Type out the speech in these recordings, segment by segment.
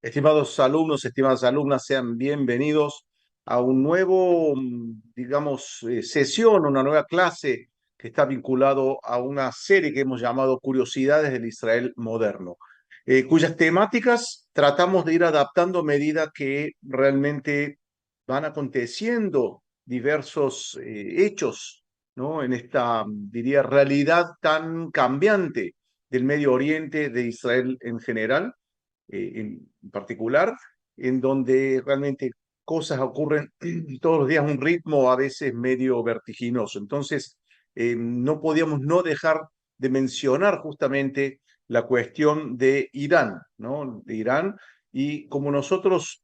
Estimados alumnos, estimadas alumnas, sean bienvenidos a un nuevo, sesión, una nueva clase que está vinculado a una serie que hemos llamado Curiosidades del Israel Moderno, cuyas temáticas tratamos de ir adaptando a medida que realmente van aconteciendo diversos hechos, ¿no? En esta, diría, realidad tan cambiante del Medio Oriente, de Israel en general en particular, en donde realmente cosas ocurren todos los días a un ritmo a veces medio vertiginoso. Entonces, no podíamos no dejar de mencionar justamente la cuestión de Irán, ¿no? De Irán, y como nosotros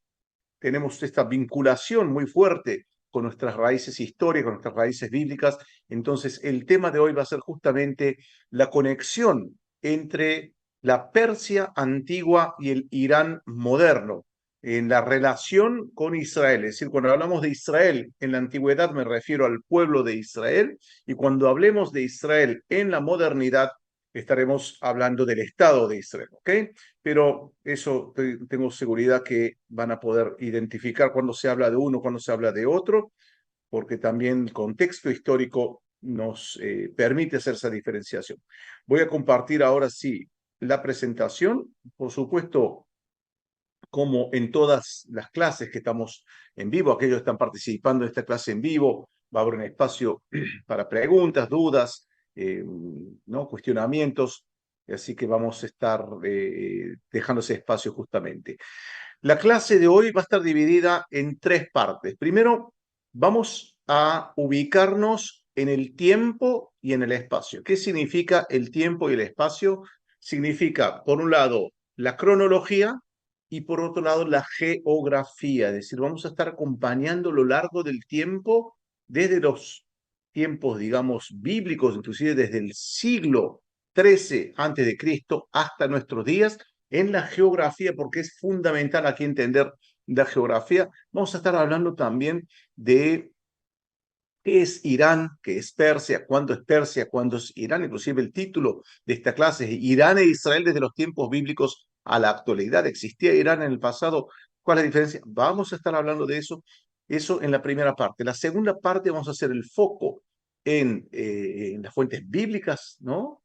tenemos esta vinculación muy fuerte con nuestras raíces históricas, con nuestras raíces bíblicas, entonces el tema de hoy va a ser justamente la conexión entre la Persia antigua y el Irán moderno, en la relación con Israel. Es decir, cuando hablamos de Israel en la antigüedad me refiero al pueblo de Israel, y cuando hablemos de Israel en la modernidad estaremos hablando del Estado de Israel, ¿ok? Pero eso tengo seguridad que van a poder identificar cuando se habla de uno, cuando se habla de otro, porque también el contexto histórico nos permite hacer esa diferenciación. Voy a compartir ahora sí la presentación. Por supuesto, como en todas las clases que estamos en vivo, aquellos que están participando en esta clase en vivo, va a haber un espacio para preguntas, dudas, ¿no? Cuestionamientos, así que vamos a estar dejando ese espacio justamente. La clase de hoy va a estar dividida en tres partes. Primero, vamos a ubicarnos en el tiempo y en el espacio. ¿Qué significa el tiempo y el espacio? Significa, por un lado, la cronología y por otro lado, la geografía. Es decir, vamos a estar acompañando a lo largo del tiempo, desde los tiempos, digamos, bíblicos, inclusive desde el siglo XIII antes de Cristo hasta nuestros días, en la geografía, porque es fundamental aquí entender la geografía. Vamos a estar hablando también de qué es Irán, qué es Persia, cuándo es Irán. Inclusive el título de esta clase es Irán e Israel desde los tiempos bíblicos a la actualidad. ¿Existía Irán en el pasado? ¿Cuál es la diferencia? Vamos a estar hablando de eso en la primera parte. La segunda parte vamos a hacer el foco en las fuentes bíblicas, ¿no?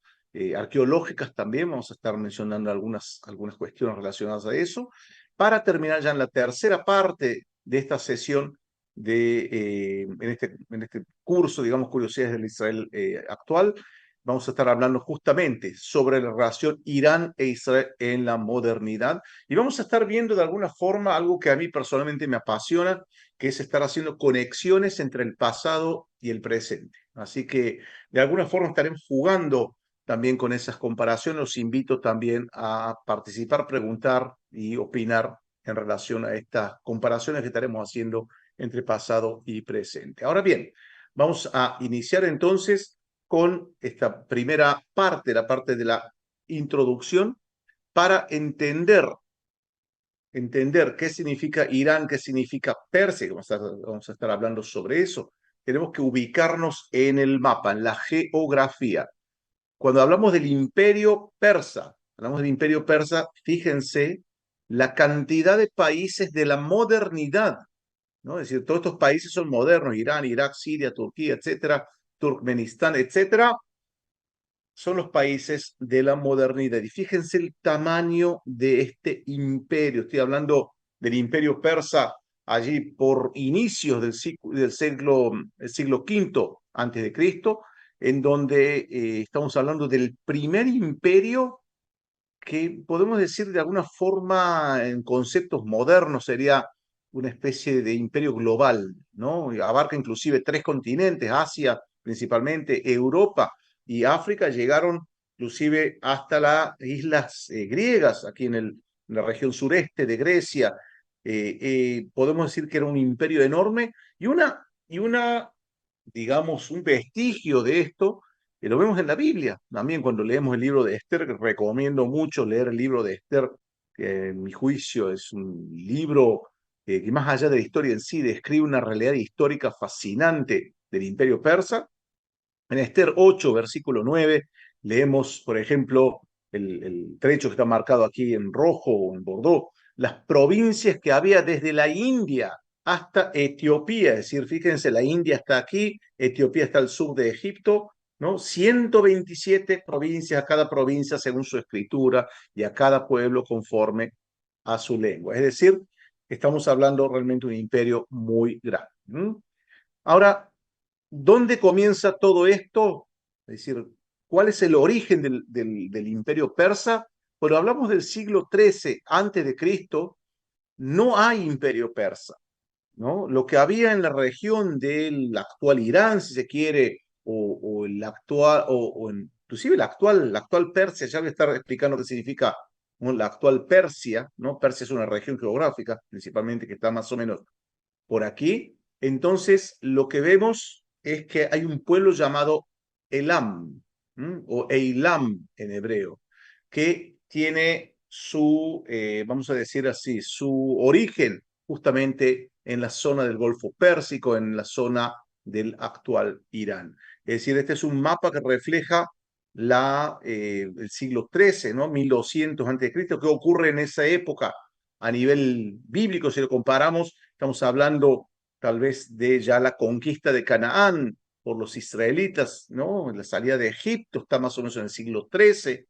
Arqueológicas también, vamos a estar mencionando algunas cuestiones relacionadas a eso, para terminar ya en la tercera parte de esta sesión en este curso, digamos, Curiosidades del Israel actual. Vamos a estar hablando justamente sobre la relación Irán e Israel en la modernidad, y vamos a estar viendo de alguna forma algo que a mí personalmente me apasiona, que es estar haciendo conexiones entre el pasado y el presente. Así que de alguna forma estaremos jugando también con esas comparaciones. Los invito también a participar, preguntar y opinar en relación a estas comparaciones que estaremos haciendo entre pasado y presente. Ahora bien, vamos a iniciar entonces con esta primera parte, la parte de la introducción, para entender qué significa Irán, qué significa Persia, que vamos a estar hablando sobre eso. Tenemos que ubicarnos en el mapa, en la geografía. Cuando hablamos del imperio persa, fíjense la cantidad de países de la modernidad, ¿no? Es decir, todos estos países son modernos: Irán, Irak, Siria, Turquía, etcétera, Turkmenistán, etcétera, son los países de la modernidad. Y fíjense el tamaño de este imperio. Estoy hablando del imperio persa allí por inicios del siglo V antes de Cristo, en donde estamos hablando del primer imperio que podemos decir de alguna forma en conceptos modernos sería una especie de imperio global, ¿no? Abarca inclusive tres continentes: Asia principalmente, Europa y África. Llegaron inclusive hasta las islas griegas, aquí en la región sureste de Grecia. Podemos decir que era un imperio enorme, y una, digamos, un vestigio de esto, que lo vemos en la Biblia. También cuando leemos el libro de Esther, que recomiendo mucho leer el libro de Esther, que en mi juicio es un libro que más allá de la historia en sí, describe una realidad histórica fascinante del imperio persa. En Esther 8, versículo 9, leemos, por ejemplo, el trecho que está marcado aquí en rojo o en bordó. las provincias que había desde la India hasta Etiopía, es decir, fíjense, la India está aquí, Etiopía está al sur de Egipto, ¿no? 127 provincias, a cada provincia según su escritura y a cada pueblo conforme a su lengua. Es decir, estamos hablando realmente de un imperio muy grande. Ahora, ¿dónde comienza todo esto? Es decir, ¿cuál es el origen del imperio persa? Bueno, hablamos del siglo XIII antes de Cristo, no hay imperio persa, ¿no? Lo que había en la región del actual Irán, si se quiere, o el actual, inclusive la actual Persia, ya voy a estar explicando qué significa, ¿no?, la actual Persia, ¿no? Persia es una región geográfica, principalmente, que está más o menos por aquí. Entonces, lo que vemos es que hay un pueblo llamado Elam, o Eilam en hebreo, que tiene su, vamos a decir así, su origen justamente en la zona del Golfo Pérsico, en la zona del actual Irán. Es decir, este es un mapa que refleja el siglo XIII, ¿no? 1200 a.C., ¿qué ocurre en esa época a nivel bíblico? Si lo comparamos, estamos hablando tal vez de ya la conquista de Canaán por los israelitas, ¿no? La salida de Egipto está más o menos en el siglo XIII.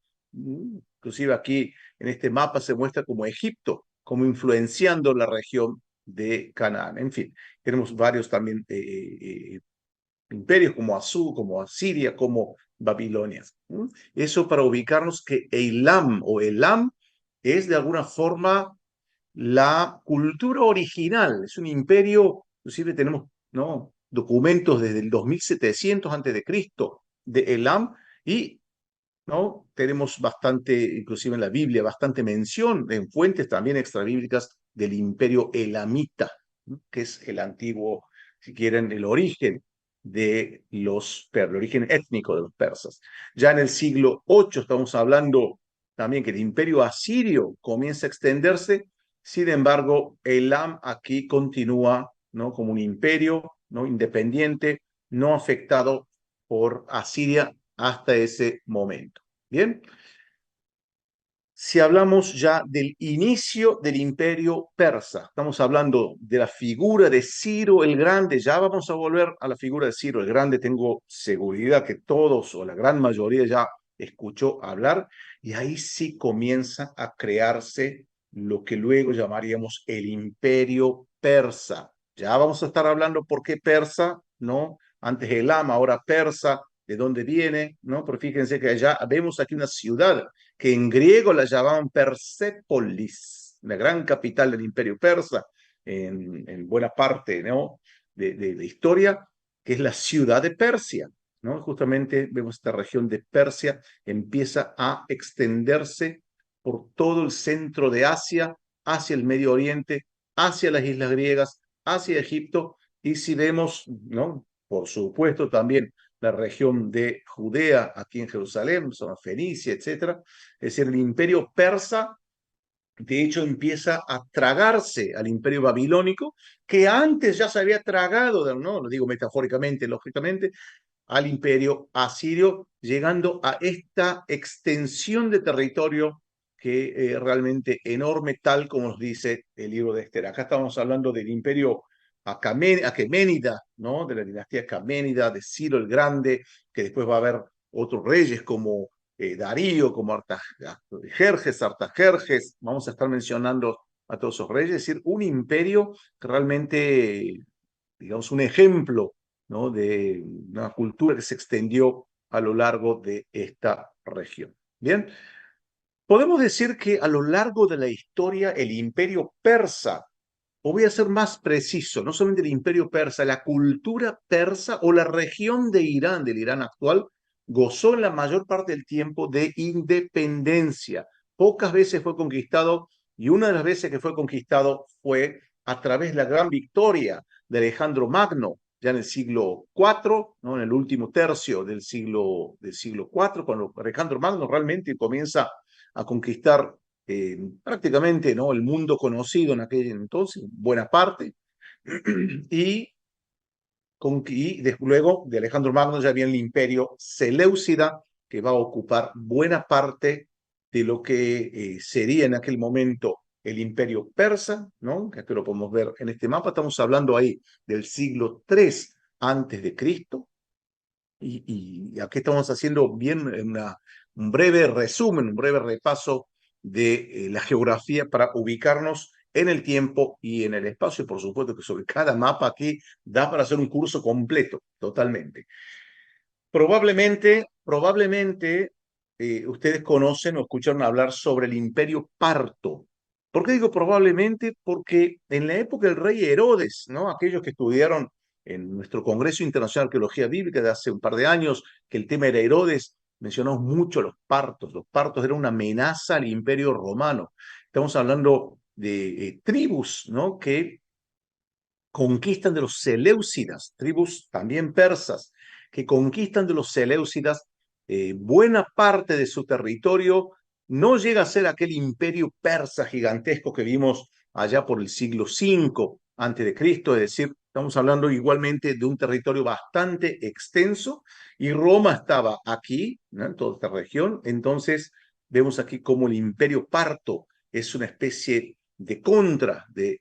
Inclusive aquí en este mapa se muestra como Egipto, como influenciando la región de Canaán. En fin, tenemos varios también imperios como Asur, como Asiria, como Babilonia. Eso para ubicarnos que Eilam o Elam es de alguna forma la cultura original. Es un imperio, inclusive tenemos, ¿no?, documentos desde el 2700 antes de Cristo de Elam, y, ¿no?, tenemos bastante, inclusive en la Biblia, bastante mención en fuentes también extrabíblicas del imperio elamita, ¿no?, que es el antiguo, si quieren, el origen de el origen étnico de los persas. Ya en el siglo VIII estamos hablando también que el imperio asirio comienza a extenderse. Sin embargo, Elam aquí continúa, ¿no?, como un imperio, ¿no?, independiente, no afectado por Asiria hasta ese momento. Bien, si hablamos ya del inicio del imperio persa, estamos hablando de la figura de Ciro el Grande. Ya vamos a volver a la figura de Ciro el Grande. Tengo seguridad que todos o la gran mayoría ya escuchó hablar, y ahí sí comienza a crearse lo que luego llamaríamos el imperio persa. Ya vamos a estar hablando por qué persa, ¿no? Antes Elam, ahora persa, de dónde viene, ¿no? Pero fíjense que ya vemos aquí una ciudad que en griego la llamaban Persépolis, la gran capital del imperio persa, en buena parte, ¿no?, de historia, que es la ciudad de Persia, ¿no? Justamente vemos esta región de Persia empieza a extenderse por todo el centro de Asia, hacia el Medio Oriente, hacia las islas griegas, hacia Egipto, y si vemos, ¿no?, por supuesto también la región de Judea, aquí en Jerusalén, zona Fenicia, etcétera. Es decir, el imperio persa, de hecho, empieza a tragarse al imperio babilónico, que antes ya se había tragado, no lo digo metafóricamente, lógicamente, al imperio asirio, llegando a esta extensión de territorio que realmente enorme, tal como nos dice el libro de Esther. Acá estamos hablando del imperio aqueménida, ¿no?, de la dinastía aqueménida, de Ciro el Grande, que después va a haber otros reyes como Darío, como Artajerjes. Vamos a estar mencionando a todos esos reyes. Es decir, un imperio que realmente, digamos, un ejemplo, ¿no?, de una cultura que se extendió a lo largo de esta región. Bien, podemos decir que a lo largo de la historia el imperio persa, o voy a ser más preciso, no solamente el imperio persa, la cultura persa o la región de Irán, del Irán actual, gozó en la mayor parte del tiempo de independencia. Pocas veces fue conquistado, y una de las veces que fue conquistado fue a través de la gran victoria de Alejandro Magno, ya en el siglo IV, ¿no?, en el último tercio del siglo IV, cuando Alejandro Magno realmente comienza a conquistar prácticamente, ¿no?, el mundo conocido en aquel entonces, buena parte, y luego de Alejandro Magno ya viene el imperio Seleucida, que va a ocupar buena parte de lo que sería en aquel momento el imperio persa, ¿no? Que aquí lo podemos ver en este mapa, estamos hablando ahí del siglo III antes de Cristo, y aquí estamos haciendo bien un breve resumen, un breve repaso de la geografía para ubicarnos en el tiempo y en el espacio, y por supuesto que sobre cada mapa aquí da para hacer un curso completo, totalmente. Probablemente ustedes conocen o escucharon hablar sobre el Imperio Parto. ¿Por qué digo probablemente? Porque en la época del rey Herodes, ¿no? Aquellos que estudiaron en nuestro Congreso Internacional de Arqueología Bíblica de hace un par de años, que el tema era Herodes, mencionamos mucho los partos. Los partos eran una amenaza al Imperio Romano. Estamos hablando de tribus, ¿no? Que conquistan de los Seleucidas, tribus también persas, que conquistan de los Seleucidas buena parte de su territorio. No llega a ser aquel imperio persa gigantesco que vimos allá por el siglo V antes de Cristo, es decir, estamos hablando igualmente de un territorio bastante extenso, y Roma estaba aquí, ¿no? En toda esta región. Entonces vemos aquí como el imperio parto es una especie de contra de,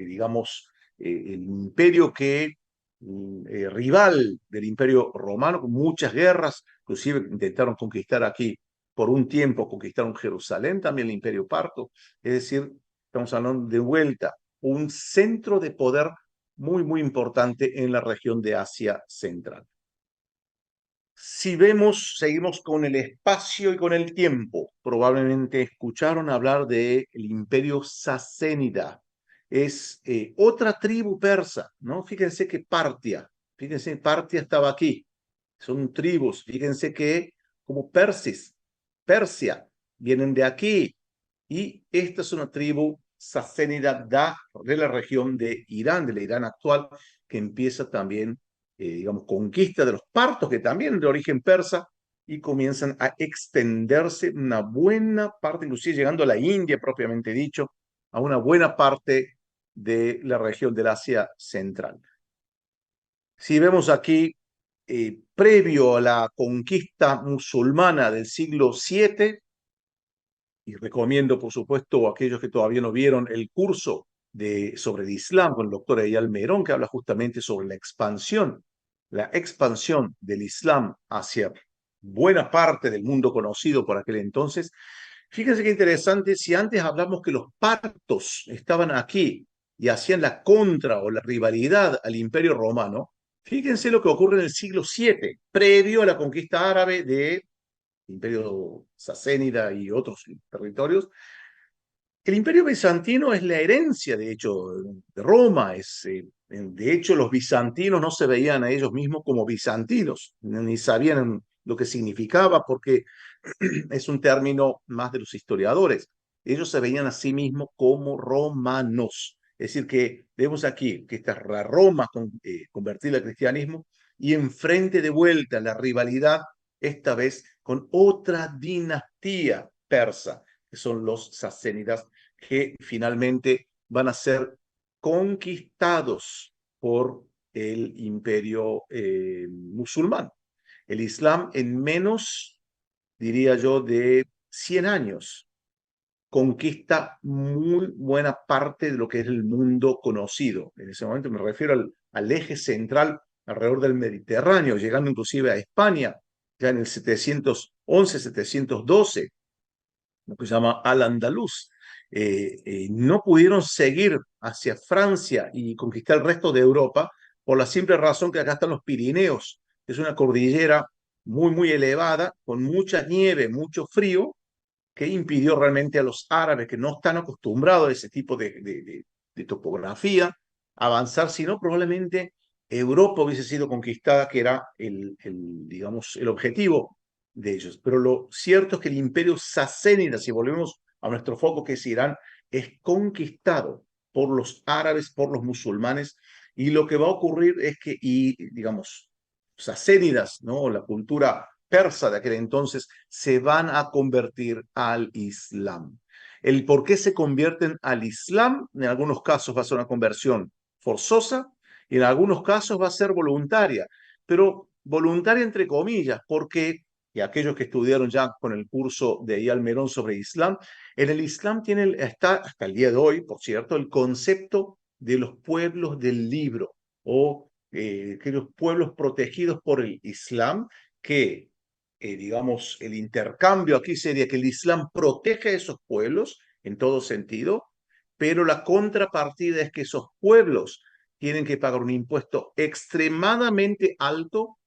digamos, el imperio que rival del imperio romano, con muchas guerras, inclusive intentaron conquistar aquí por un tiempo, conquistaron Jerusalén, también el imperio parto. Es decir, estamos hablando de vuelta, un centro de poder muy importante en la región de Asia Central. Si vemos, seguimos con el espacio y con el tiempo. Probablemente escucharon hablar del imperio sacénida. Es otra tribu persa, ¿no? Fíjense que fíjense, Partia estaba aquí. Son tribus, fíjense que como Persia, vienen de aquí. Y esta es una tribu sacénida de la región de Irán, del Irán actual, que empieza también, digamos, conquista de los partos, que también de origen persa, y comienzan a extenderse una buena parte, inclusive llegando a la India propiamente dicho, a una buena parte de la región del Asia Central. Si vemos aquí, previo a la conquista musulmana del siglo VII, y recomiendo, por supuesto, a aquellos que todavía no vieron el curso sobre el Islam con el doctor Eyal Merón, que habla justamente sobre la expansión del Islam hacia buena parte del mundo conocido por aquel entonces. Fíjense qué interesante, si antes hablamos que los partos estaban aquí y hacían la contra o la rivalidad al Imperio Romano, fíjense lo que ocurre en el siglo VII, previo a la conquista árabe de Imperio Sasánida y otros territorios. El Imperio Bizantino es la herencia, de hecho, de Roma. De hecho, los bizantinos no se veían a ellos mismos como bizantinos, ni sabían lo que significaba, porque es un término más de los historiadores. Ellos se veían a sí mismos como romanos. Es decir, que vemos aquí que esta es la Roma convertida al cristianismo, y enfrente de vuelta la rivalidad, esta vez con otra dinastía persa, que son los sacénidas, que finalmente van a ser conquistados por el imperio musulmán. El Islam en menos, diría yo, de 100 años conquista muy buena parte de lo que es el mundo conocido. En ese momento me refiero al eje central alrededor del Mediterráneo, llegando inclusive a España, ya en el 711, 712, lo que se llama Al-Andalus. No pudieron seguir hacia Francia y conquistar el resto de Europa por la simple razón que acá están los Pirineos. Es una cordillera muy elevada, con mucha nieve, mucho frío, que impidió realmente a los árabes, que no están acostumbrados a ese tipo de topografía, avanzar, sino probablemente Europa hubiese sido conquistada, que era digamos, el objetivo de ellos. Pero lo cierto es que el imperio sacénida, si volvemos a nuestro foco, que es Irán, es conquistado por los árabes, por los musulmanes, y lo que va a ocurrir es que, y digamos, sacénidas, ¿no? La cultura persa de aquel entonces, se van a convertir al Islam. El por qué se convierten al Islam, en algunos casos va a ser una conversión forzosa, y en algunos casos va a ser voluntaria, pero voluntaria entre comillas, porque y aquellos que estudiaron ya con el curso de Eyal Merón sobre Islam, en el Islam está hasta el día de hoy, por cierto, el concepto de los pueblos del libro o aquellos pueblos protegidos por el Islam que, digamos, el intercambio aquí sería que el Islam protege a esos pueblos en todo sentido, pero la contrapartida es que esos pueblos tienen que pagar un impuesto extremadamente alto,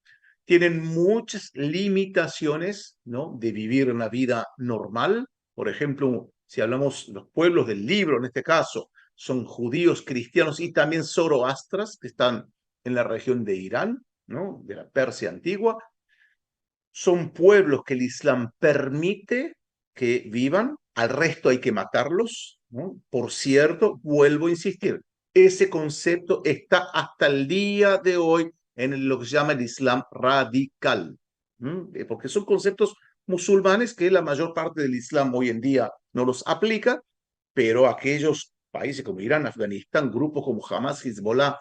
tienen muchas limitaciones, ¿no?, de vivir una vida normal. Por ejemplo, si hablamos de los pueblos del libro, en este caso, son judíos, cristianos y también zoroastras, que están en la región de Irán, ¿no?, de la Persia antigua. Son pueblos que el Islam permite que vivan, al resto hay que matarlos, ¿no? Por cierto, vuelvo a insistir, ese concepto está hasta el día de hoy en lo que se llama el Islam radical, porque son conceptos musulmanes que la mayor parte del Islam hoy en día no los aplica, pero aquellos países como Irán, Afganistán, grupos como Hamas, Hezbollah,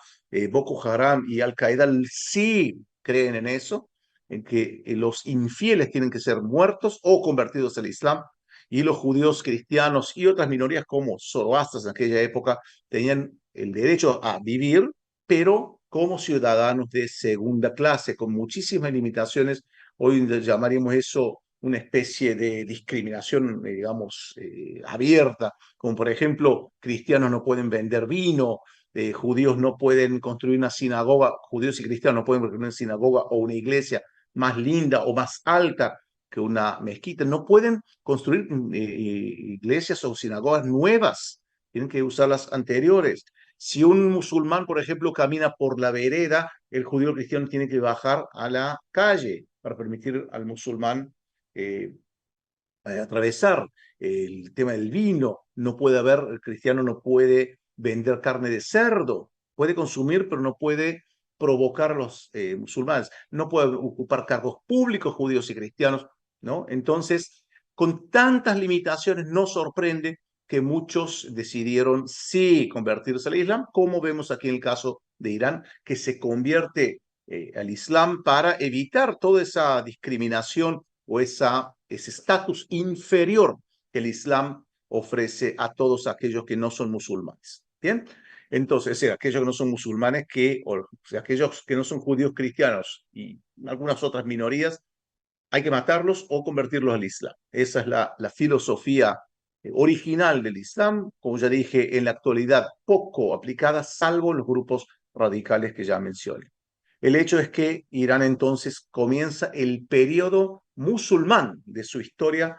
Boko Haram y Al-Qaeda sí creen en eso, en que los infieles tienen que ser muertos o convertidos al Islam, y los judíos, cristianos y otras minorías como zoroastras en aquella época tenían el derecho a vivir, pero como ciudadanos de segunda clase, con muchísimas limitaciones. Hoy llamaríamos eso una especie de discriminación, digamos, abierta, como por ejemplo, cristianos no pueden vender vino, judíos no pueden construir una sinagoga, judíos y cristianos no pueden construir una sinagoga o una iglesia más linda o más alta que una mezquita. No pueden construir iglesias o sinagogas nuevas, tienen que usar las anteriores. Si un musulmán, por ejemplo, camina por la vereda, el judío cristiano tiene que bajar a la calle para permitir al musulmán atravesar. El tema del vino, no puede haber, el cristiano no puede vender carne de cerdo, puede consumir, pero no puede provocar a los musulmanes, no puede ocupar cargos públicos judíos y cristianos, ¿no? Entonces, con tantas limitaciones, no sorprende que muchos decidieron sí convertirse al Islam, como vemos aquí en el caso de Irán, que se convierte al Islam para evitar toda esa discriminación o ese estatus inferior que el Islam ofrece a todos aquellos que no son musulmanes. ¿Bien? Entonces, aquellos que no son musulmanes, o sea, aquellos que no son judíos cristianos y algunas otras minorías, hay que matarlos o convertirlos al Islam. Esa es la filosofía original del Islam, como ya dije, en la actualidad poco aplicada, salvo en los grupos radicales que ya mencioné. El hecho es que Irán entonces comienza el periodo musulmán de su historia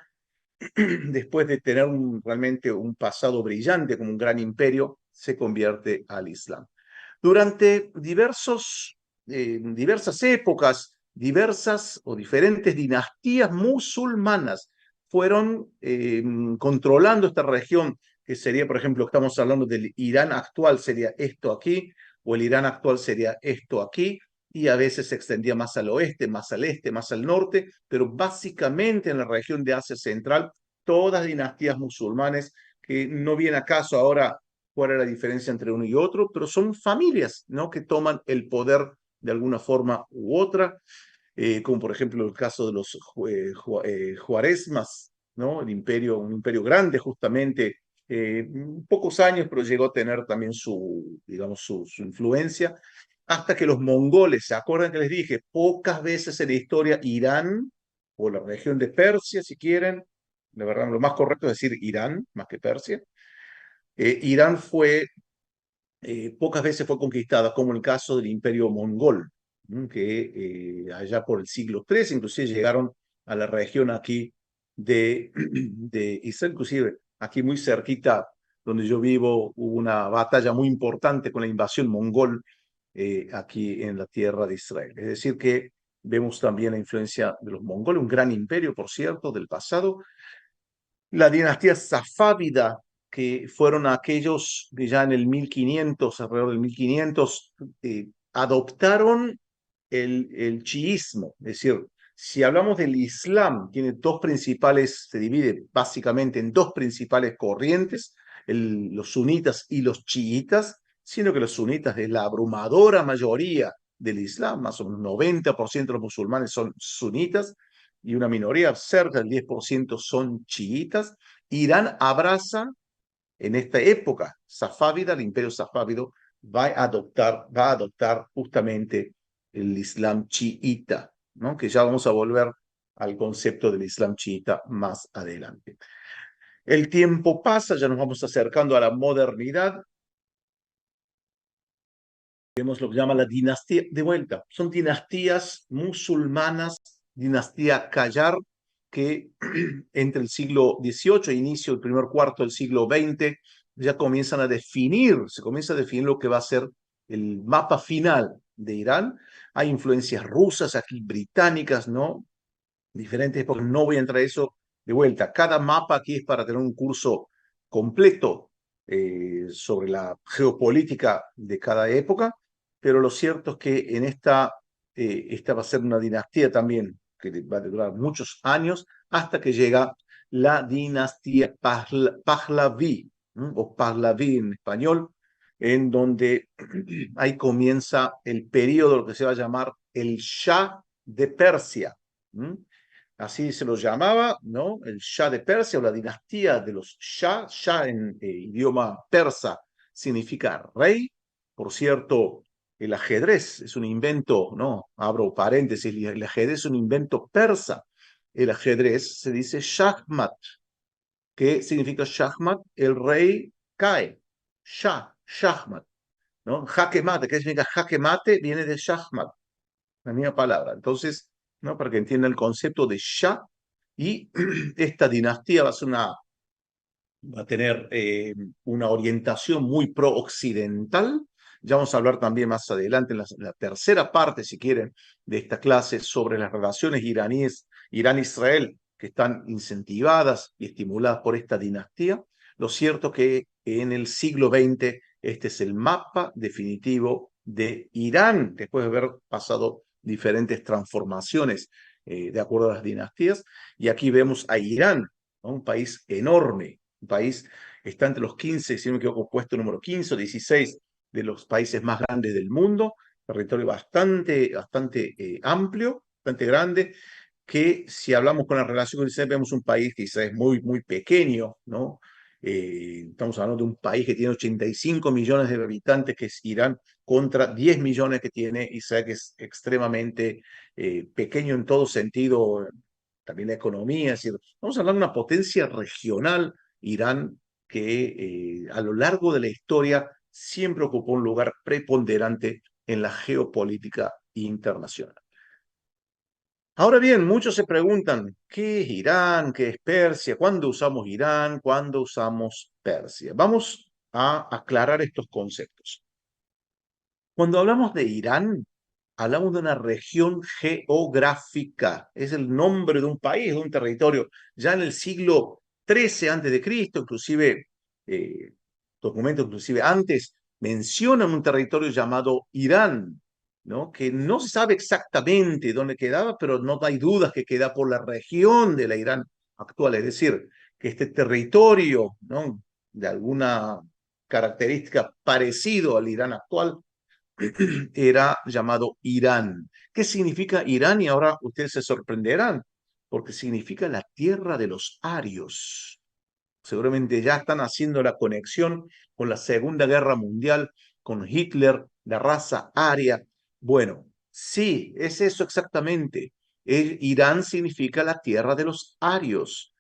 después de tener realmente un pasado brillante como un gran imperio, se convierte al Islam. Durante diversas épocas, diversas o diferentes dinastías musulmanas fueron controlando esta región, que sería, por ejemplo, estamos hablando del Irán actual, sería esto aquí, o el Irán actual sería esto aquí, y a veces se extendía más al oeste, más al este, más al norte, pero básicamente en la región de Asia Central, todas dinastías musulmanes, que no viene acaso ahora cuál es la diferencia entre uno y otro, pero son familias, ¿no?, que toman el poder de alguna forma u otra, como por ejemplo el caso de los Juaresmas, ¿no?, un imperio grande justamente, pocos años, pero llegó a tener también digamos, su influencia, hasta que los mongoles, ¿se acuerdan que les dije? Pocas veces en la historia Irán, o la región de Persia, si quieren, la verdad lo más correcto es decir Irán, más que Persia. Irán pocas veces fue conquistada, como el caso del Imperio Mongol, que allá por el siglo III inclusive llegaron a la región aquí de Israel, inclusive aquí muy cerquita donde yo vivo hubo una batalla muy importante con la invasión mongol aquí en la tierra de Israel. Es decir que vemos también la influencia de los mongoles, un gran imperio, por cierto, del pasado. La dinastía safávida, que fueron aquellos que ya en el 1500, alrededor del 1500, adoptaron el chiismo. Es decir, si hablamos del Islam, tiene se divide básicamente en dos principales corrientes, los sunitas y los chiitas, sino que los sunitas es la abrumadora mayoría del Islam, más o menos 90% de los musulmanes son sunitas, y una minoría, cerca del 10% son chiitas. Irán abraza en esta época safávida, el imperio safávido va a adoptar justamente el Islam chiita, ¿no? Que ya vamos a volver al concepto del Islam chiita más adelante. El tiempo pasa, ya nos vamos acercando a la modernidad. Vemos lo que llama la dinastía, de vuelta, son dinastías musulmanas, dinastía Qajar, que entre el siglo XVIII e inicio del primer cuarto del siglo XX ya comienzan a definir, se comienza a definir lo que va a ser el mapa final de Irán. Hay influencias rusas, aquí británicas, ¿no? Diferentes épocas, no voy a entrar a eso de vuelta. Cada mapa aquí es para tener un curso completo sobre la geopolítica de cada época, pero lo cierto es que en esta va a ser una dinastía también que va a durar muchos años hasta que llega la dinastía Pahlaví, ¿no? O Pahlaví en español, en donde ahí comienza el periodo, lo que se va a llamar el Shah de Persia. ¿Mm? Así se lo llamaba, ¿no? El Shah de Persia o la dinastía de los Shah. Shah en idioma persa significa rey. Por cierto, el ajedrez es un invento, ¿no? Abro paréntesis, el ajedrez es un invento persa. El ajedrez se dice Shahmat. ¿Qué significa Shahmat? El rey cae. Shah, Shahmat, ¿no? Jaque mate, ¿qué significa jaque mate? Viene de Shahmat, la misma palabra. Entonces, ¿no? Para que entiendan el concepto de Shah, y esta dinastía va a tener una orientación muy pro-occidental. Ya vamos a hablar también más adelante, en la tercera parte, si quieren, de esta clase sobre las relaciones iraníes, Irán-Israel, que están incentivadas y estimuladas por esta dinastía. Lo cierto que en el siglo XX este es el mapa definitivo de Irán, después de haber pasado diferentes transformaciones de acuerdo a las dinastías. Y aquí vemos a Irán, ¿no? Un país enorme, un país, está entre los 15, si no me equivoco, puesto número 15 o 16 de los países más grandes del mundo, territorio bastante amplio, bastante grande, que si hablamos con la relación con Israel, vemos un país que quizás es muy pequeño, ¿no? Estamos hablando de un país que tiene 85 millones de habitantes, que es Irán, contra 10 millones que tiene Israel, que es extremadamente pequeño en todo sentido, también la economía. Es decir, vamos a hablar de una potencia regional, Irán, que a lo largo de la historia siempre ocupó un lugar preponderante en la geopolítica internacional. Ahora bien, muchos se preguntan, ¿qué es Irán? ¿Qué es Persia? ¿Cuándo usamos Irán? ¿Cuándo usamos Persia? Vamos a aclarar estos conceptos. Cuando hablamos de Irán, hablamos de una región geográfica, es el nombre de un país, de un territorio. Ya en el siglo XIII antes de Cristo, inclusive documentos inclusive antes mencionan un territorio llamado Irán, ¿no? Que no se sabe exactamente dónde quedaba, pero no hay dudas que queda por la región de la Irán actual, es decir, que este territorio, ¿no? De alguna característica parecido al Irán actual era llamado Irán. ¿Qué significa Irán? Y ahora ustedes se sorprenderán, porque significa la tierra de los arios. Seguramente ya están haciendo la conexión con la Segunda Guerra Mundial, con Hitler, la raza aria. Bueno, sí, es eso exactamente. Irán significa la tierra de los arios.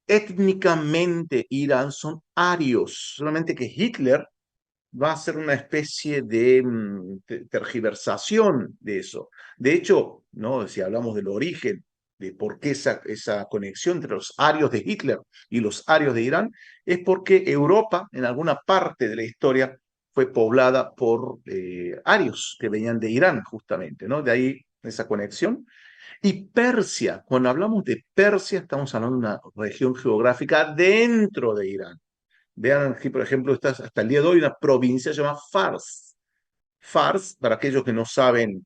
Étnicamente, Irán son arios, solamente que Hitler va a ser una especie de tergiversación de eso. De hecho, ¿no? Si hablamos del origen, de por qué esa conexión entre los arios de Hitler y los arios de Irán, es porque Europa, en alguna parte de la historia, fue poblada por arios que venían de Irán, justamente, ¿no? De ahí esa conexión. Y Persia, cuando hablamos de Persia, estamos hablando de una región geográfica dentro de Irán. Vean aquí, por ejemplo, hasta el día de hoy una provincia llamada Fars. Fars, para aquellos que no saben,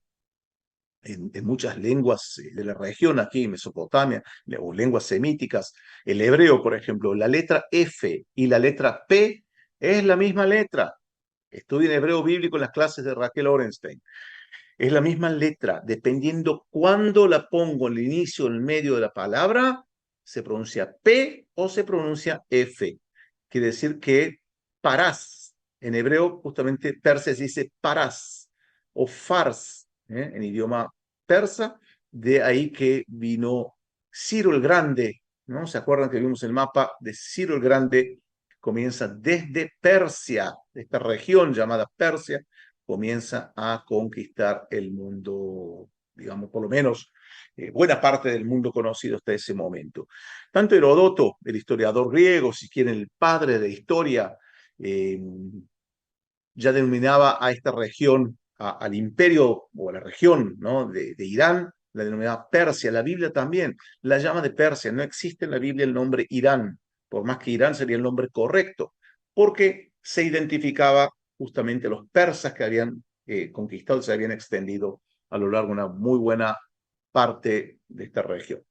en muchas lenguas de la región, aquí en Mesopotamia, o lenguas semíticas, el hebreo, por ejemplo, la letra F y la letra P es la misma letra. Estudien hebreo bíblico en las clases de Raquel Orenstein. Es la misma letra, dependiendo cuándo la pongo en el inicio o en el medio de la palabra, se pronuncia P o se pronuncia F. Quiere decir que parás. En hebreo, justamente, persa se dice parás o fars, en idioma persa. De ahí que vino Ciro el Grande, ¿no? ¿Se acuerdan que vimos el mapa de Ciro el Grande? Comienza desde Persia, esta región llamada Persia, comienza a conquistar el mundo, digamos, por lo menos buena parte del mundo conocido hasta ese momento. Tanto Heródoto, el historiador griego, si quieren el padre de historia, eh, ya denominaba a esta región, al imperio o a la región, ¿no?, de Irán, la denominaba Persia. La Biblia también la llama de Persia. No existe en la Biblia el nombre Irán, por más que Irán sería el nombre correcto, porque se identificaba justamente a los persas que habían conquistado y se habían extendido a lo largo de una muy buena parte de esta región.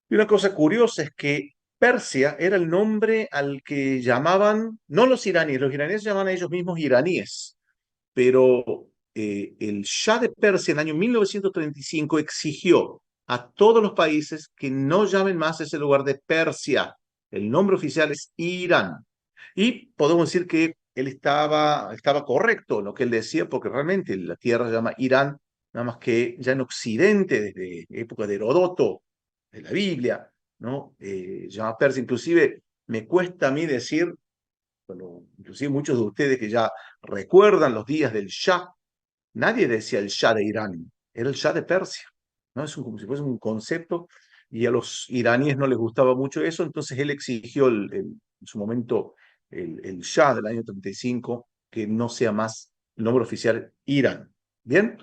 Y una cosa curiosa es que Persia era el nombre al que llamaban, no los iraníes llamaban a ellos mismos iraníes, pero el Shah de Persia en el año 1935 exigió a todos los países que no llamen más ese lugar de Persia. El nombre oficial es Irán. Y podemos decir que él estaba correcto en lo que él decía, porque realmente la tierra se llama Irán, nada más que ya en Occidente, desde época de Heródoto, de la Biblia, ¿no? Llama Persia. Inclusive me cuesta a mí decir, bueno, inclusive muchos de ustedes que ya recuerdan los días del Shah, nadie decía el Shah de Irán, era el Shah de Persia, ¿no? Como si fuese un concepto, y a los iraníes no les gustaba mucho eso, entonces él exigió en su momento el Shah del año 35 que no sea más el nombre oficial Irán. Bien,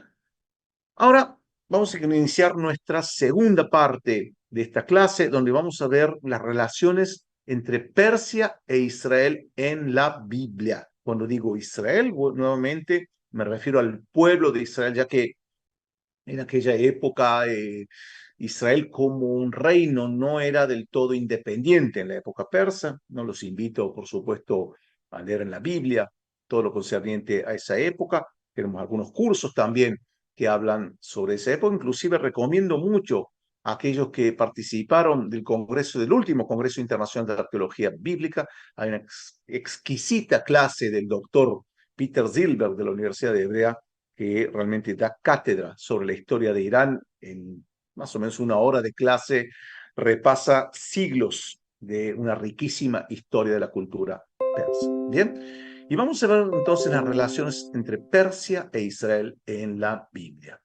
ahora vamos a iniciar nuestra segunda parte de esta clase, donde vamos a ver las relaciones entre Persia e Israel en la Biblia. Cuando digo Israel, nuevamente me refiero al pueblo de Israel, ya que en aquella época Israel como un reino no era del todo independiente en la época persa. No los invito, por supuesto, a leer en la Biblia todo lo concerniente a esa época. Tenemos algunos cursos también que hablan sobre esa época. Inclusive recomiendo mucho a aquellos que participaron del Congreso, del último Congreso Internacional de Arqueología Bíblica. Hay una exquisita clase del doctor Peter Zilberg de la Universidad de Hebrea que realmente da cátedra sobre la historia de Irán en más o menos una hora de clase, repasa siglos de una riquísima historia de la cultura persa. Bien, y vamos a ver entonces las relaciones entre Persia e Israel en la Biblia.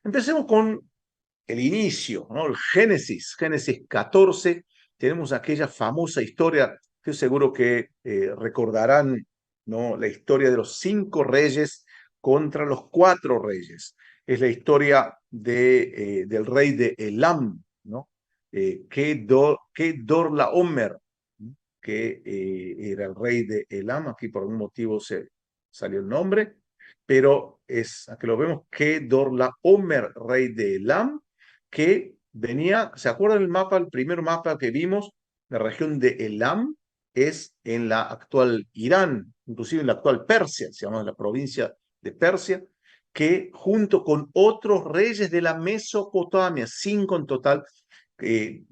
Empecemos con el inicio, ¿no? El Génesis 14, tenemos aquella famosa historia que seguro que recordarán, ¿no? La historia de los 5 reyes contra los 4 reyes. Es la historia del rey de Elam, ¿no? Kedorlaomer, ¿no? Que era el rey de Elam, aquí por algún motivo se salió el nombre, pero aquí lo vemos, Kedorlaomer, rey de Elam, que venía, ¿se acuerdan el mapa, el primer mapa que vimos? La región de Elam es en la actual Irán, inclusive en la actual Persia, se llama la provincia de Persia, que junto con otros reyes de la Mesopotamia, 5 en total, eh,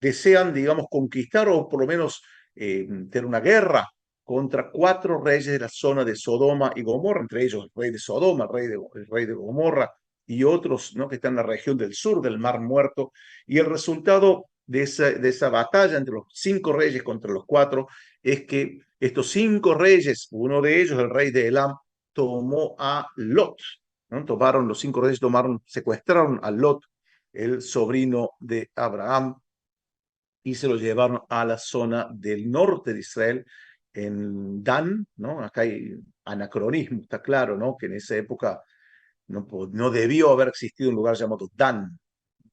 desean, digamos, conquistar o por lo menos tener una guerra contra 4 reyes de la zona de Sodoma y Gomorra, entre ellos el rey de Sodoma, el rey de Gomorra y otros, ¿no?, que están en la región del sur del Mar Muerto. Y el resultado de esa batalla entre los 5 reyes contra los 4 es que estos 5 reyes, uno de ellos, el rey de Elam, tomó a Lot, ¿no? Los 5 reyes secuestraron a Lot, el sobrino de Abraham, y se lo llevaron a la zona del norte de Israel, en Dan, ¿no? Acá hay anacronismo, está claro, ¿no? Que en esa época no debió haber existido un lugar llamado Dan.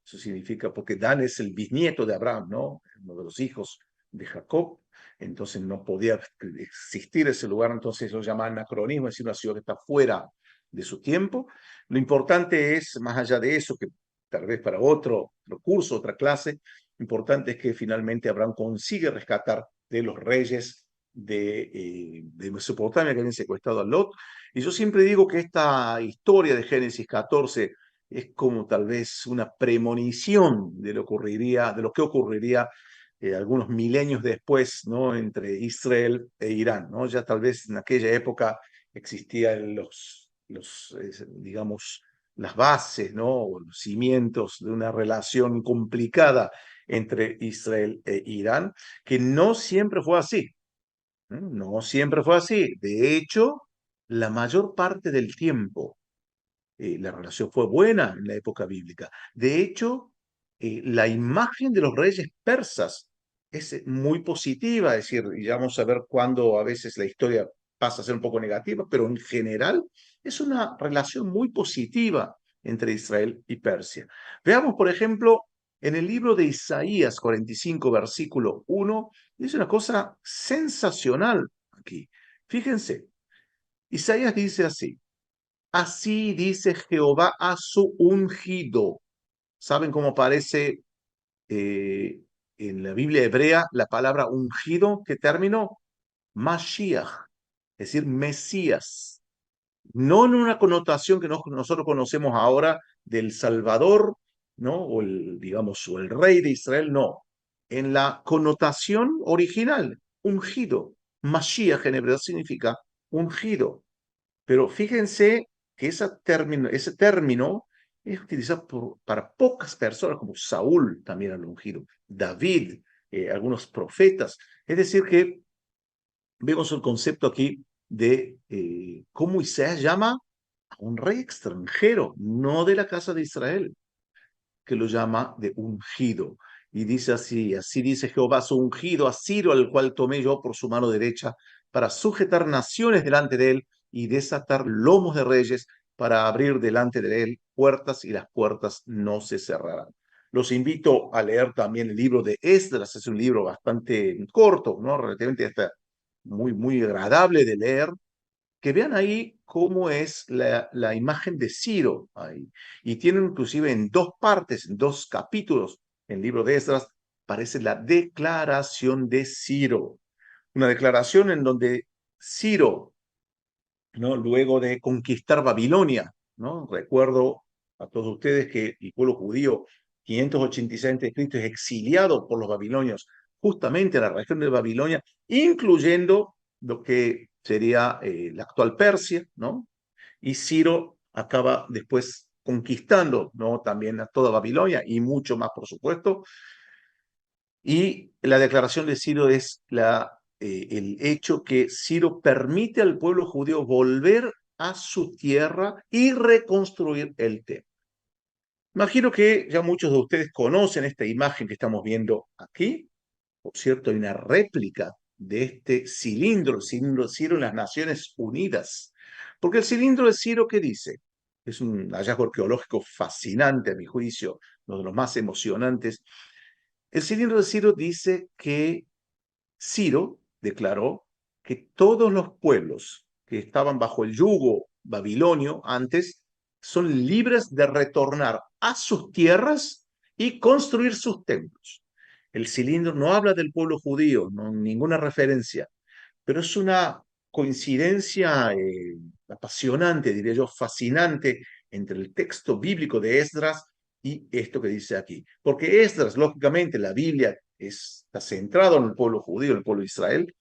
Eso significa, porque Dan es el bisnieto de Abraham, ¿no? Uno de los hijos de Jacob. Entonces no podía existir ese lugar, entonces lo llama anacronismo, es decir, una ciudad que está fuera de su tiempo. Lo importante es, más allá de eso, que tal vez para otro curso, otra clase, lo importante es que finalmente Abraham consigue rescatar de los reyes de Mesopotamia que habían secuestrado a Lot. Y yo siempre digo que esta historia de Génesis 14 es como tal vez una premonición de lo que ocurriría algunos milenios después, ¿no? Entre Israel e Irán, ¿no? Ya tal vez en aquella época existían digamos, las bases, ¿no? O los cimientos de una relación complicada entre Israel e Irán, que no siempre fue así. No siempre fue así. De hecho, la mayor parte del tiempo la relación fue buena en la época bíblica. De hecho, la imagen de los reyes persas es muy positiva, es decir, y ya vamos a ver cuándo a veces la historia pasa a ser un poco negativa, pero en general es una relación muy positiva entre Israel y Persia. Veamos, por ejemplo, en el libro de Isaías 45, versículo 1, dice una cosa sensacional aquí. Fíjense, Isaías dice así: así dice Jehová a su ungido. ¿Saben cómo aparece eh, en la Biblia hebrea la palabra ungido? ¿Qué término? Mashiach, es decir, Mesías. No en una connotación que nosotros conocemos ahora del Salvador, ¿no? O el, digamos, o el rey de Israel, no. En la connotación original, ungido. Mashiach en hebreo significa ungido. Pero fíjense que ese término es utilizado para pocas personas, como Saúl también al ungido, David, algunos profetas. Es decir, que vemos el concepto aquí de cómo Isaías llama a un rey extranjero, no de la casa de Israel, que lo llama de ungido. Y dice así: así dice Jehová, su ungido, a Ciro, al cual tomé yo por su mano derecha, para sujetar naciones delante de él y desatar lomos de reyes, para abrir delante de él puertas, y las puertas no se cerrarán. Los invito a leer también el libro de Esdras. Es un libro bastante corto, ¿no? Relativamente hasta muy agradable de leer, que vean ahí cómo es la imagen de Ciro ahí. Y tienen inclusive en dos partes, en dos capítulos, en el libro de Esdras, aparece la declaración de Ciro. Una declaración en donde Ciro, ¿no? Luego de conquistar Babilonia, ¿no? Recuerdo a todos ustedes que el pueblo judío, 586 a.C., es exiliado por los babilonios justamente a la región de Babilonia, incluyendo lo que sería la actual Persia, ¿no? Y Ciro acaba después conquistando, ¿no? También a toda Babilonia y mucho más, por supuesto. Y la declaración de Ciro es el hecho que Ciro permite al pueblo judío volver a su tierra y reconstruir el templo. Imagino que ya muchos de ustedes conocen esta imagen que estamos viendo aquí. Por cierto, hay una réplica de este cilindro, el cilindro de Ciro en las Naciones Unidas. Porque el cilindro de Ciro, ¿qué dice? Es un hallazgo arqueológico fascinante, a mi juicio, uno de los más emocionantes. El cilindro de Ciro dice que Ciro declaró que todos los pueblos que estaban bajo el yugo babilonio antes son libres de retornar a sus tierras y construir sus templos. El cilindro no habla del pueblo judío, no ninguna referencia, pero es una coincidencia apasionante, diría yo, fascinante entre el texto bíblico de Esdras y esto que dice aquí. Porque Esdras, lógicamente, la Biblia está centrado en el pueblo judío, en el pueblo de Israel,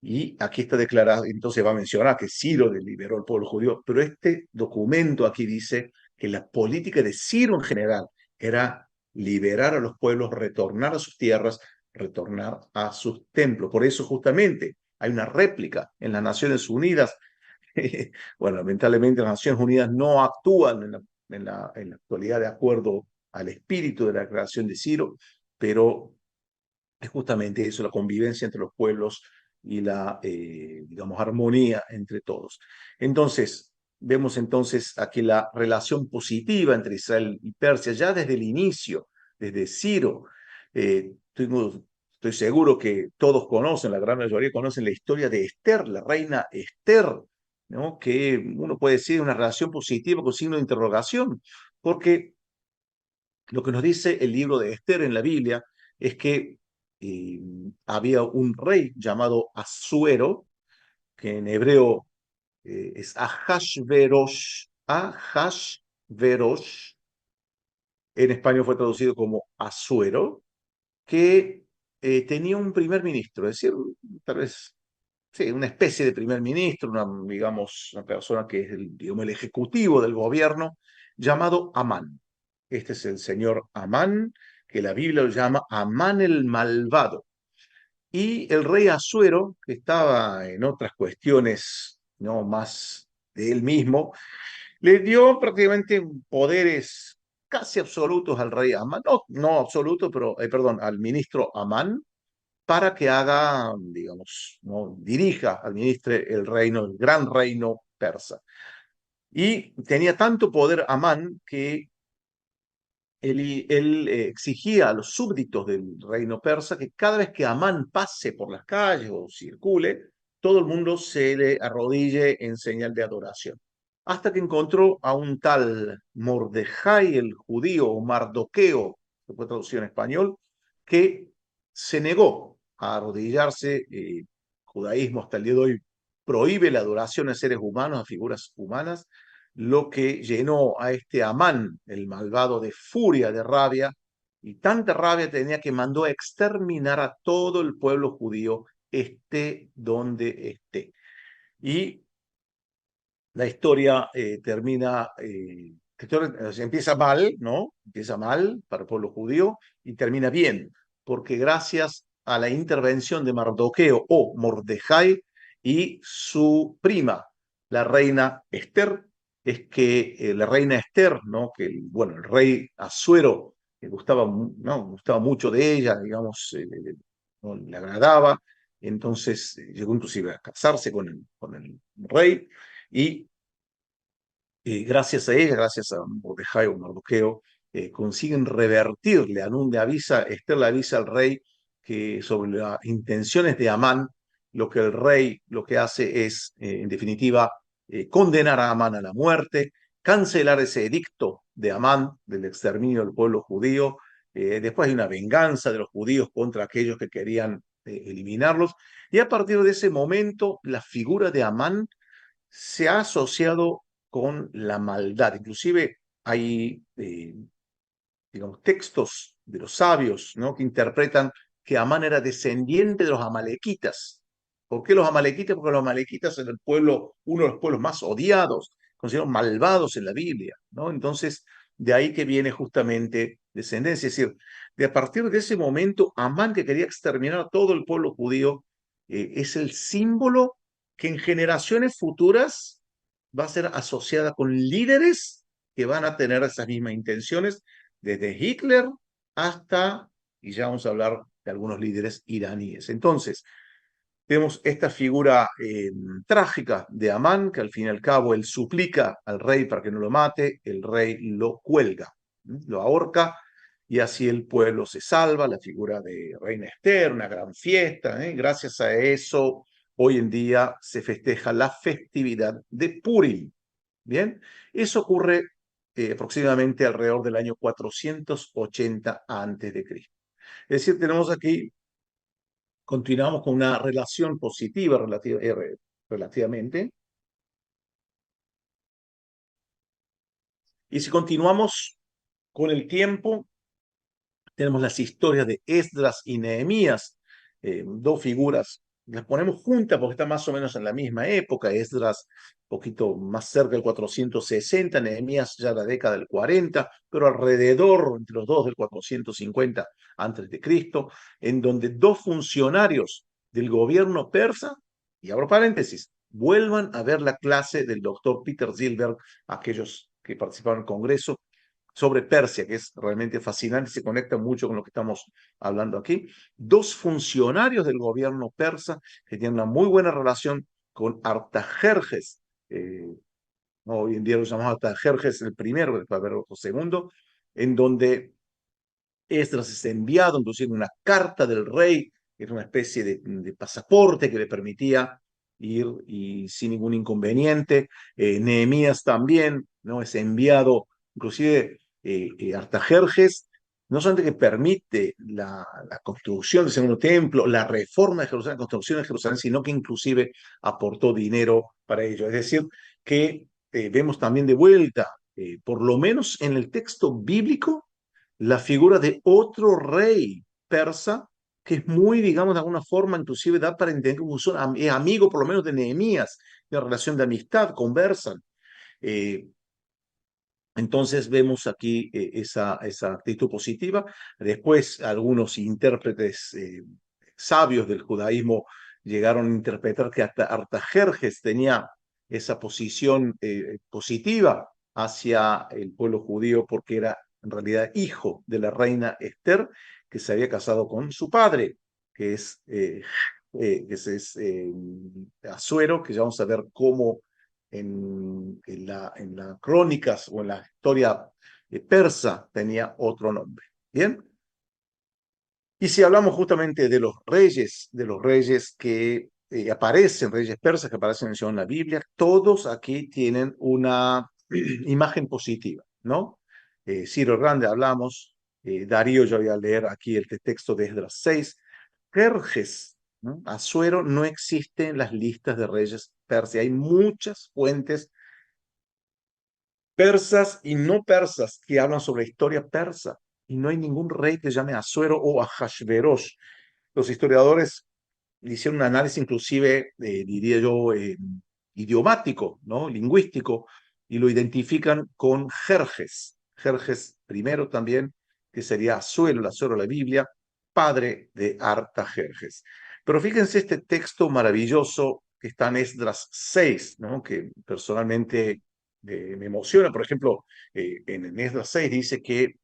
y aquí está declarado, entonces va a mencionar que Ciro liberó al pueblo judío, pero este documento aquí dice que la política de Ciro en general era liberar a los pueblos, retornar a sus tierras, retornar a sus templos. Por eso justamente hay una réplica en las Naciones Unidas. Bueno, lamentablemente las Naciones Unidas no actúan en la actualidad de acuerdo al espíritu de la creación de Ciro, pero es justamente eso, la convivencia entre los pueblos y la, digamos, armonía entre todos. Entonces, vemos entonces aquí la relación positiva entre Israel y Persia, ya desde el inicio, desde Ciro. Estoy seguro que todos conocen, la gran mayoría conocen la historia de Esther, la reina Esther, ¿no? Que uno puede decir una relación positiva con signo de interrogación, porque lo que nos dice el libro de Esther en la Biblia es que había un rey llamado Asuero, que en hebreo es Ahashverosh, Ahashverosh, en español fue traducido como Asuero, que tenía un primer ministro, es decir, tal vez sí, una especie de primer ministro, digamos, una persona que es digamos, el ejecutivo del gobierno, llamado Amán. Este es el señor Amán, que la Biblia lo llama Amán el malvado. Y el rey Asuero, que estaba en otras cuestiones no más de él mismo, le dio prácticamente poderes casi absolutos al rey Amán, no, no absoluto, pero, perdón, al ministro Amán, para que haga, digamos, ¿no? Dirija, administre el reino, el gran reino persa. Y tenía tanto poder Amán que él exigía a los súbditos del reino persa que cada vez que Amán pase por las calles o circule, todo el mundo se le arrodille en señal de adoración. Hasta que encontró a un tal Mordejai el judío, o Mardoqueo, que fue traducido en español, que se negó a arrodillarse. Judaísmo hasta el día de hoy prohíbe la adoración a seres humanos, a figuras humanas, lo que llenó a este Amán, el malvado, de furia, de rabia, y tanta rabia tenía que mandó a exterminar a todo el pueblo judío, esté donde esté. Y la historia empieza mal, ¿no? Empieza mal para el pueblo judío y termina bien, porque gracias a la intervención de Mardoqueo o Mordejai y su prima, la reina Esther, es que la reina Esther, ¿no? Que bueno, el rey Asuero ¿no? Gustaba mucho de ella, digamos, no le agradaba, entonces llegó inclusive a casarse con el rey y gracias a ella, gracias a Mordejai o Mardoqueo, consiguen revertir, Esther le avisa al rey que sobre las intenciones de Amán, lo que el rey lo que hace es, en definitiva, condenar a Amán a la muerte, cancelar ese edicto de Amán del exterminio del pueblo judío. Después hay una venganza de los judíos contra aquellos que querían eliminarlos. Y a partir de ese momento, la figura de Amán se ha asociado con la maldad. Inclusive hay, digamos, textos de los sabios, ¿no? Que interpretan que Amán era descendiente de los amalequitas. ¿Por qué los amalequitas? Porque los amalequitas eran uno de los pueblos más odiados, considerados malvados en la Biblia, ¿no? Entonces, de ahí que viene justamente descendencia. Es decir, de a partir de ese momento, Amán, que quería exterminar a todo el pueblo judío, es el símbolo que en generaciones futuras va a ser asociada con líderes que van a tener esas mismas intenciones, desde Hitler hasta, y ya vamos a hablar de algunos líderes iraníes. Entonces, tenemos esta figura trágica de Amán, que al fin y al cabo él suplica al rey para que no lo mate, el rey lo cuelga, lo ahorca, y así el pueblo se salva, la figura de Reina Esther, una gran fiesta, gracias a eso hoy en día se festeja la festividad de Purim. Bien, eso ocurre aproximadamente alrededor del año 480 a.C. Es decir, tenemos aquí, continuamos con una relación positiva relativamente. Y si continuamos con el tiempo, tenemos las historias de Esdras y Nehemías, dos figuras, las ponemos juntas porque están más o menos en la misma época. Esdras un poquito más cerca del 460, Nehemías ya la década del 40, pero alrededor entre los dos del 450 antes de Cristo, en donde dos funcionarios del gobierno persa, y abro paréntesis, vuelvan a ver la clase del doctor Peter Zilberg, aquellos que participaron en el Congreso, sobre Persia, que es realmente fascinante, se conecta mucho con lo que estamos hablando aquí. Dos funcionarios del gobierno persa que tienen una muy buena relación con Artajerjes. Hoy en día lo llamamos Artajerjes el primero, después va a haber otro segundo, en donde Esdras es enviado, inclusive una carta del rey, que era una especie de pasaporte que le permitía ir y sin ningún inconveniente. Nehemías también, ¿no? Es enviado, inclusive Artajerjes no solamente que permite la construcción del segundo templo, la reforma de Jerusalén, la construcción de Jerusalén, sino que inclusive aportó dinero para ello. Es decir, que vemos también de vuelta, por lo menos en el texto bíblico, la figura de otro rey persa que es muy, digamos, de alguna forma, inclusive da para entender que es amigo por lo menos de Nehemías, de relación de amistad, conversan. Eh, entonces vemos aquí esa actitud positiva. Después algunos intérpretes sabios del judaísmo llegaron a interpretar que hasta Artajerjes tenía esa posición positiva hacia el pueblo judío porque era en realidad hijo de la reina Esther, que se había casado con su padre, que es Asuero, que ya vamos a ver cómo en las crónicas o en la historia persa tenía otro nombre. Bien, y si hablamos justamente de los reyes que aparecen, reyes persas que aparecen en la Biblia, todos aquí tienen una imagen positiva, ¿no? Ciro el Grande hablamos, Darío, yo voy a leer aquí el texto de Esdras 6, Jerjes, ¿no? Asuero no existe en las listas de reyes persas, hay muchas fuentes persas y no persas que hablan sobre la historia persa. Y no hay ningún rey que llame Asuero o Ahasverosh. Los historiadores hicieron un análisis inclusive, diría yo, idiomático, ¿no? Lingüístico, y lo identifican con Jerjes. Jerjes primero también, que sería Asuero, el Asuero de la Biblia, padre de Artajerjes. Pero fíjense este texto maravilloso que está en Esdras 6, ¿no? Que personalmente me emociona. Por ejemplo, en Esdras 6 dice que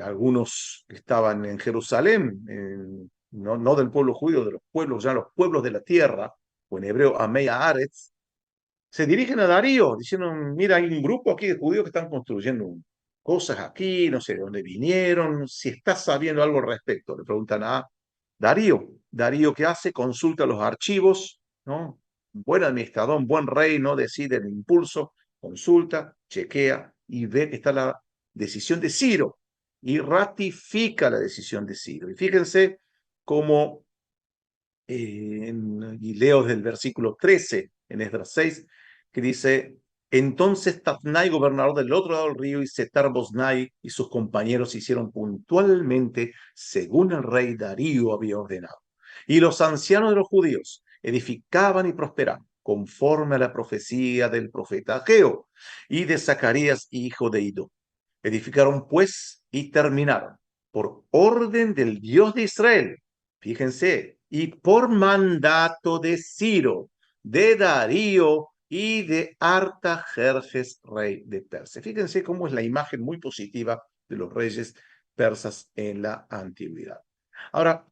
algunos estaban en Jerusalén, no del pueblo judío, de los pueblos, ya los pueblos de la tierra, o en hebreo Amei Haaretz, se dirigen a Darío, diciendo, mira, hay un grupo aquí de judíos que están construyendo cosas aquí, no sé de dónde vinieron, si estás sabiendo algo al respecto. Le preguntan a Darío. Darío, ¿qué hace? Consulta los archivos, ¿no? Un buen administrador, un buen rey, no decide el impulso, consulta, chequea y ve que está la decisión de Ciro y ratifica la decisión de Ciro. Y fíjense cómo y leo desde el versículo 13 en Esdras 6, que dice, entonces Tatnai, gobernador del otro lado del río, y Setar Bosnai y sus compañeros hicieron puntualmente según el rey Darío había ordenado. Y los ancianos de los judíos edificaban y prosperaban, conforme a la profecía del profeta Ageo y de Zacarías, hijo de Ido. Edificaron pues y terminaron por orden del Dios de Israel. Fíjense, y por mandato de Ciro, de Darío y de Artajerjes, rey de Persia. Fíjense cómo es la imagen muy positiva de los reyes persas en la antigüedad. Ahora,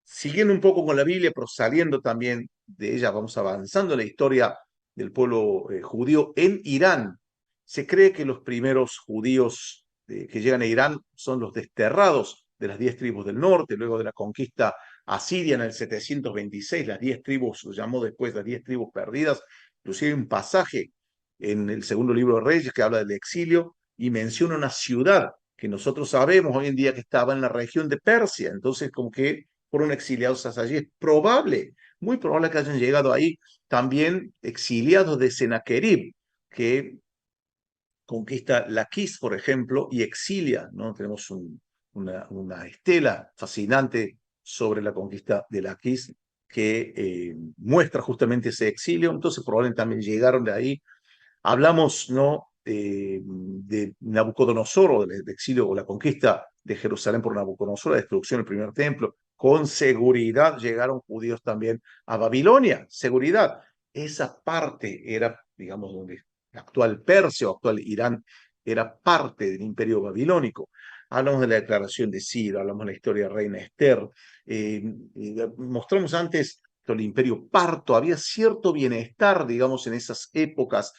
siguiendo un poco con la Biblia, pero saliendo también de ella, vamos avanzando en la historia del pueblo judío en Irán. Se cree que los primeros judíos que llegan a Irán son los desterrados de las 10 tribus del norte, luego de la conquista asiria en el 726, las 10 tribus, lo llamó después las 10 tribus perdidas. Inclusive hay un pasaje en el segundo libro de Reyes que habla del exilio y menciona una ciudad que nosotros sabemos hoy en día que estaba en la región de Persia. Entonces, como que fueron exiliados hacia allí. Es probable, muy probable que hayan llegado ahí también exiliados de Sennacherib, que conquista Laquis, por ejemplo, y exilia, ¿no? Tenemos una estela fascinante sobre la conquista de Laquis que muestra justamente ese exilio, entonces probablemente también llegaron de ahí. Hablamos, ¿no? De Nabucodonosor, o del exilio o la conquista de Jerusalén por Nabucodonosor, la destrucción del primer templo. Con seguridad llegaron judíos también a Babilonia, seguridad. Esa parte era, digamos, donde actual Persia o actual Irán era parte del imperio babilónico. Hablamos de la declaración de Ciro, hablamos de la historia de Reina Esther, mostramos antes el imperio parto, había cierto bienestar, digamos, en esas épocas,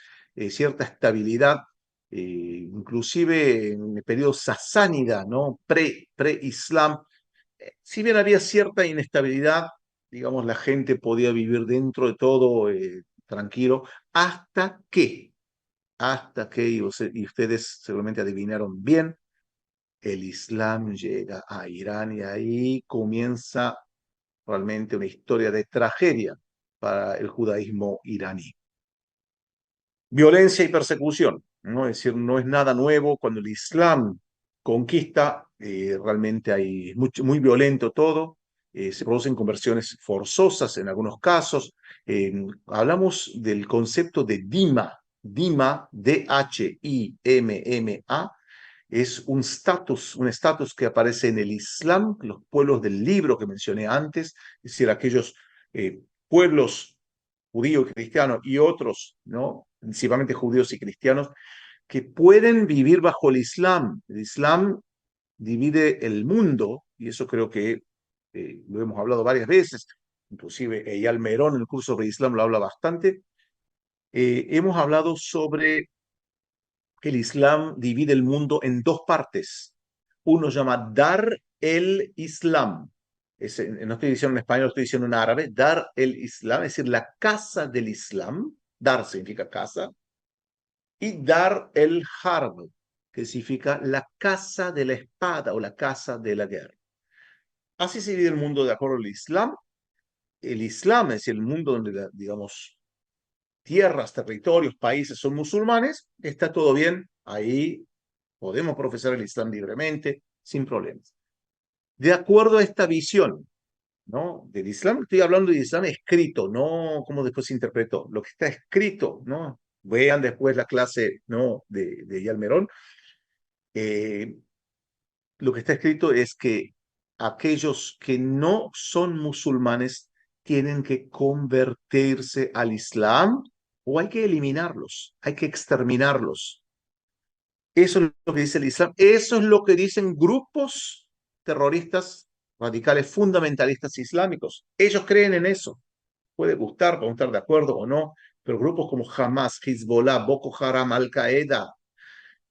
cierta estabilidad, inclusive en el periodo sasánida, ¿no? Pre-Islam, si bien había cierta inestabilidad, digamos, la gente podía vivir dentro de todo tranquilo, hasta que, y ustedes seguramente adivinaron bien, el Islam llega a Irán y ahí comienza realmente una historia de tragedia para el judaísmo iraní. Violencia y persecución, ¿no? Es decir, no es nada nuevo. Cuando el Islam conquista, realmente hay muy violento todo, se producen conversiones forzosas en algunos casos. Hablamos del concepto de Dima, Dhimma, es un estatus que aparece en el Islam, los pueblos del libro que mencioné antes, es decir, aquellos pueblos judíos y cristianos y otros, ¿no? Principalmente judíos y cristianos, que pueden vivir bajo el Islam. El Islam divide el mundo, y eso creo que lo hemos hablado varias veces, inclusive Eyal Merón en el curso de Islam lo habla bastante. Hemos hablado sobre que el Islam divide el mundo en dos partes. Uno se llama Dar el Islam. No estoy diciendo en español, estoy diciendo en árabe. Dar el Islam, es decir, la casa del Islam. Dar significa casa. Y Dar el Harb, que significa la casa de la espada o la casa de la guerra. Así se divide el mundo de acuerdo al Islam. El Islam es el mundo donde, digamos, tierras, territorios, países son musulmanes, está todo bien, ahí podemos profesar el Islam libremente, sin problemas. De acuerdo a esta visión, ¿no? Del Islam, estoy hablando de Islam escrito, no como después se interpretó, lo que está escrito, ¿no? Vean después la clase, ¿no? de Yalmerón. Eh, lo que está escrito es que aquellos que no son musulmanes tienen que convertirse al Islam o hay que eliminarlos, hay que exterminarlos. Eso es lo que dice el Islam, eso es lo que dicen grupos terroristas radicales fundamentalistas islámicos. Ellos creen en eso. Puede gustar, podemos estar de acuerdo o no, pero grupos como Hamas, Hezbollah, Boko Haram, Al-Qaeda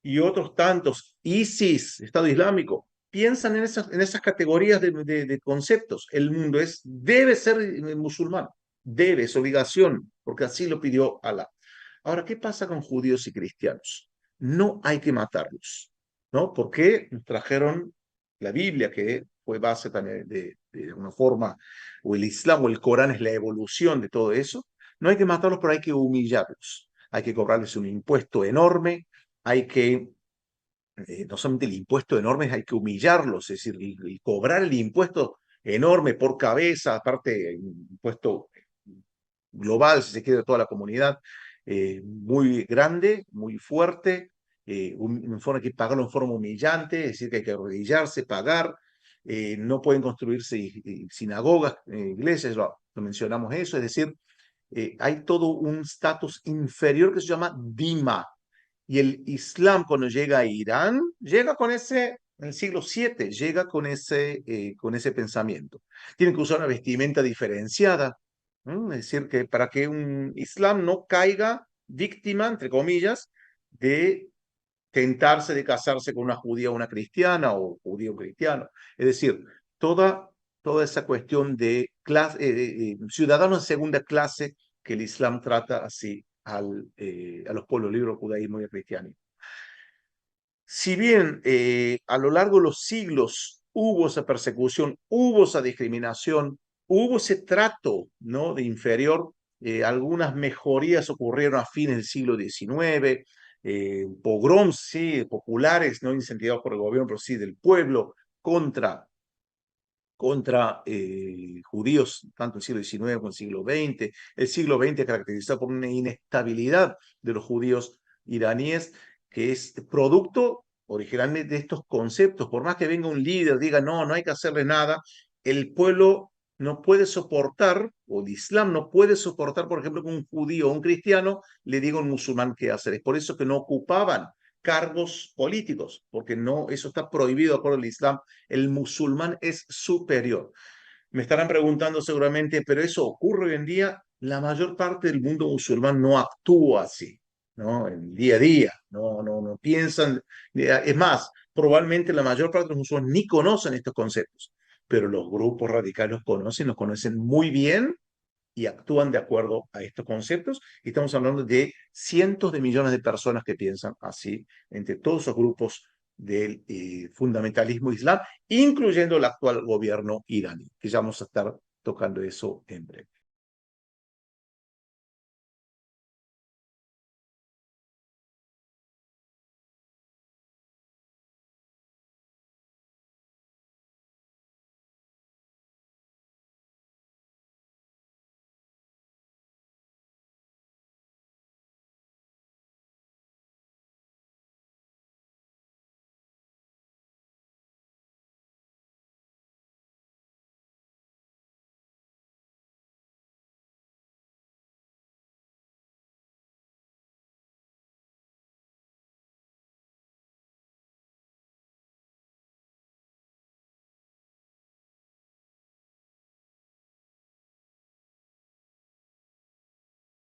y otros tantos, ISIS, Estado Islámico, piensan en esas categorías de conceptos. El mundo debe ser musulmán, debe, es obligación, porque así lo pidió Alá. Ahora, ¿qué pasa con judíos y cristianos? No hay que matarlos, ¿no? Porque nos trajeron la Biblia, que fue base también de una forma, o el Islam o el Corán es la evolución de todo eso. No hay que matarlos, pero hay que humillarlos. Hay que cobrarles un impuesto enorme, hay que, no solamente el impuesto enorme, hay que humillarlos, es decir, y cobrar el impuesto enorme por cabeza, aparte, un impuesto global, si se quiere, de toda la comunidad, muy grande, muy fuerte, forma que pagarlo en forma humillante, es decir, que hay que arrodillarse, pagar, no pueden construirse sinagogas, iglesias, lo mencionamos eso, es decir, hay todo un estatus inferior que se llama Dima. Y el Islam cuando llega a Irán, llega con ese, en el siglo VII, llega con ese pensamiento. Tienen que usar una vestimenta diferenciada, ¿no? Es decir, que para que un Islam no caiga víctima, entre comillas, de tentarse de casarse con una judía o una cristiana o judío cristiano. Es decir, toda esa cuestión de ciudadanos de segunda clase que el Islam trata así a los pueblos libres, judaísmo y el cristianismo. Si bien a lo largo de los siglos hubo esa persecución, hubo esa discriminación, hubo ese trato, ¿no? de inferior, algunas mejorías ocurrieron a fines del siglo XIX, pogroms, sí, populares, no incentivados por el gobierno, pero sí del pueblo, contra judíos, tanto en el siglo XIX como en el siglo XX. El siglo XX caracterizado por una inestabilidad de los judíos iraníes, que es producto originalmente de estos conceptos. Por más que venga un líder, diga, no, no hay que hacerle nada, el pueblo no puede soportar, o el Islam no puede soportar, por ejemplo, que un judío o un cristiano le diga a un musulmán qué hacer. Es por eso que no ocupaban cargos políticos, porque no, eso está prohibido de acuerdo al Islam. El musulmán es superior. Me estarán preguntando seguramente, pero eso ocurre hoy en día. La mayor parte del mundo musulmán no actúa así, ¿no? En día a día, no piensan. Es más, probablemente la mayor parte de los musulmanes ni conocen estos conceptos, pero los grupos radicales los conocen muy bien y actúan de acuerdo a estos conceptos. Y estamos hablando de cientos de millones de personas que piensan así entre todos esos grupos del fundamentalismo islam, incluyendo el actual gobierno iraní, que ya vamos a estar tocando eso en breve.